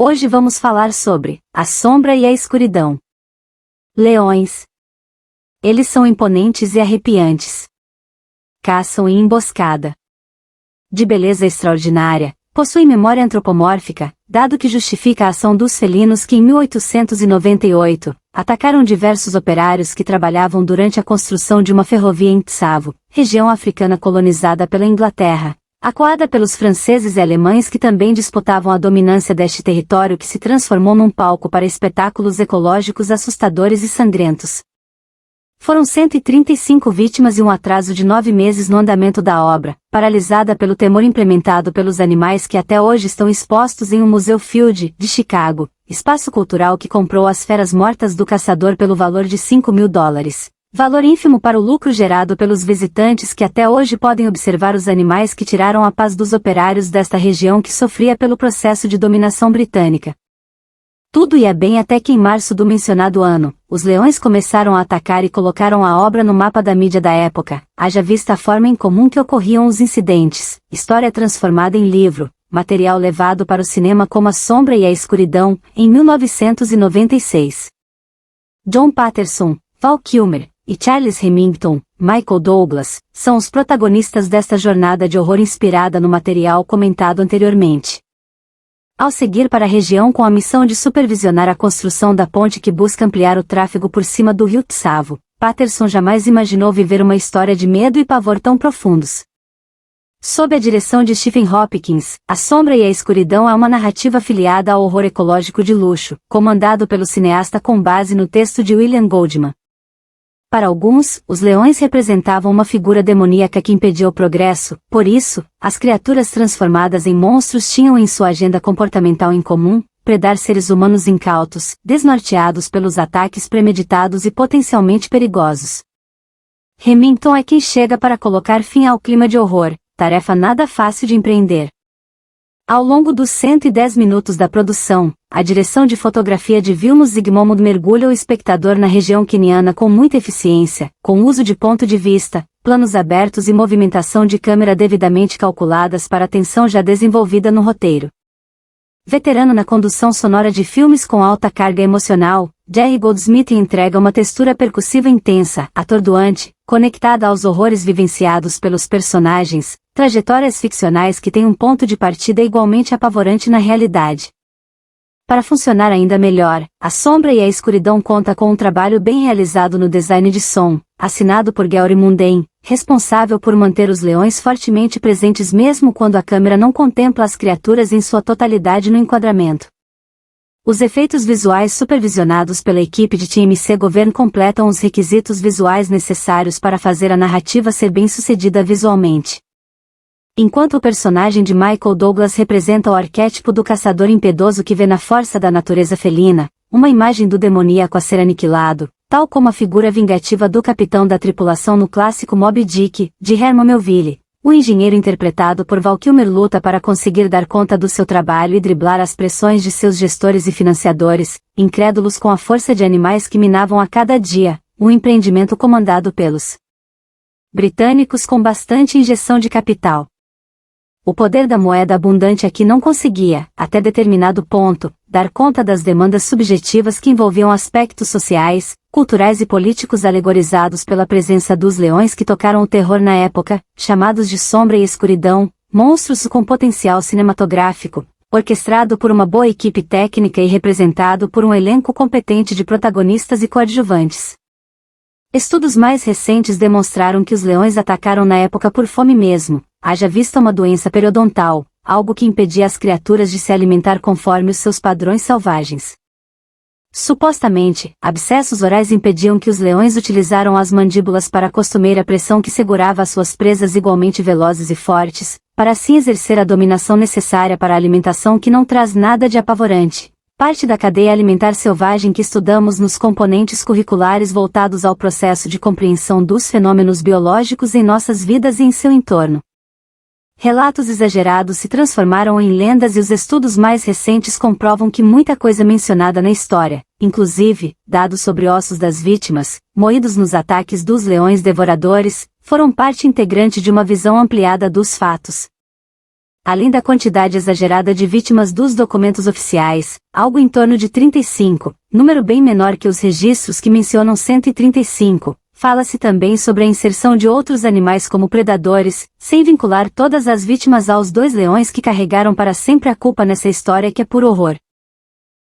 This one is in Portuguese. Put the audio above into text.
Hoje vamos falar sobre a sombra e a escuridão. Leões. Eles são imponentes e arrepiantes. Caçam em emboscada. De beleza extraordinária, possuem memória antropomórfica, dado que justifica a ação dos felinos que em 1898, atacaram diversos operários que trabalhavam durante a construção de uma ferrovia em Tsavo, região africana colonizada pela Inglaterra, acuada pelos franceses e alemães que também disputavam a dominância deste território que se transformou num palco para espetáculos ecológicos assustadores e sangrentos. Foram 135 vítimas e um atraso de 9 meses no andamento da obra, paralisada pelo temor implementado pelos animais que até hoje estão expostos em um Museu Field, de Chicago, espaço cultural que comprou as feras mortas do caçador pelo valor de $5.000. Valor ínfimo para o lucro gerado pelos visitantes que até hoje podem observar os animais que tiraram a paz dos operários desta região que sofria pelo processo de dominação britânica. Tudo ia bem até que em março do mencionado ano, os leões começaram a atacar e colocaram a obra no mapa da mídia da época, haja vista a forma incomum que ocorriam os incidentes, história transformada em livro, material levado para o cinema como A Sombra e a Escuridão, em 1996. John Patterson, Val Kilmer e Charles Remington, Michael Douglas, são os protagonistas desta jornada de horror inspirada no material comentado anteriormente. Ao seguir para a região com a missão de supervisionar a construção da ponte que busca ampliar o tráfego por cima do rio Tsavo, Patterson jamais imaginou viver uma história de medo e pavor tão profundos. Sob a direção de Stephen Hopkins, A Sombra e a Escuridão é uma narrativa afiliada ao horror ecológico de luxo, comandado pelo cineasta com base no texto de William Goldman. Para alguns, os leões representavam uma figura demoníaca que impedia o progresso, por isso, as criaturas transformadas em monstros tinham em sua agenda comportamental em comum, predar seres humanos incautos, desnorteados pelos ataques premeditados e potencialmente perigosos. Remington é quem chega para colocar fim ao clima de horror, tarefa nada fácil de empreender. Ao longo dos 110 minutos da produção, a direção de fotografia de Vilmos Zsigmond mergulha o espectador na região queniana com muita eficiência, com uso de ponto de vista, planos abertos e movimentação de câmera devidamente calculadas para a tensão já desenvolvida no roteiro. Veterano na condução sonora de filmes com alta carga emocional, Jerry Goldsmith entrega uma textura percussiva intensa, atordoante, conectada aos horrores vivenciados pelos personagens, trajetórias ficcionais que têm um ponto de partida igualmente apavorante na realidade. Para funcionar ainda melhor, A Sombra e a Escuridão conta com um trabalho bem realizado no design de som, assinado por Gary Mundane, responsável por manter os leões fortemente presentes mesmo quando a câmera não contempla as criaturas em sua totalidade no enquadramento. Os efeitos visuais supervisionados pela equipe de TMC Govern completam os requisitos visuais necessários para fazer a narrativa ser bem-sucedida visualmente. Enquanto o personagem de Michael Douglas representa o arquétipo do caçador impiedoso que vê na força da natureza felina, uma imagem do demoníaco a ser aniquilado, tal como a figura vingativa do capitão da tripulação no clássico Moby Dick, de Herman Melville, o engenheiro interpretado por Val Kilmer luta para conseguir dar conta do seu trabalho e driblar as pressões de seus gestores e financiadores, incrédulos com a força de animais que minavam a cada dia, um empreendimento comandado pelos britânicos com bastante injeção de capital. O poder da moeda abundante aqui não conseguia, até determinado ponto, dar conta das demandas subjetivas que envolviam aspectos sociais, culturais e políticos alegorizados pela presença dos leões que tocaram o terror na época, chamados de sombra e escuridão, monstros com potencial cinematográfico, orquestrado por uma boa equipe técnica e representado por um elenco competente de protagonistas e coadjuvantes. Estudos mais recentes demonstraram que os leões atacaram na época por fome mesmo, haja vista uma doença periodontal, algo que impedia as criaturas de se alimentar conforme os seus padrões selvagens. Supostamente, abscessos orais impediam que os leões utilizaram as mandíbulas para a costumeira pressão que segurava as suas presas igualmente velozes e fortes, para assim exercer a dominação necessária para a alimentação que não traz nada de apavorante. Parte da cadeia alimentar selvagem que estudamos nos componentes curriculares voltados ao processo de compreensão dos fenômenos biológicos em nossas vidas e em seu entorno. Relatos exagerados se transformaram em lendas e os estudos mais recentes comprovam que muita coisa mencionada na história, inclusive, dados sobre ossos das vítimas, moídos nos ataques dos leões devoradores, foram parte integrante de uma visão ampliada dos fatos. Além da quantidade exagerada de vítimas dos documentos oficiais, algo em torno de 35, número bem menor que os registros que mencionam 135, fala-se também sobre a inserção de outros animais como predadores, sem vincular todas as vítimas aos 2 leões que carregaram para sempre a culpa nessa história que é puro horror.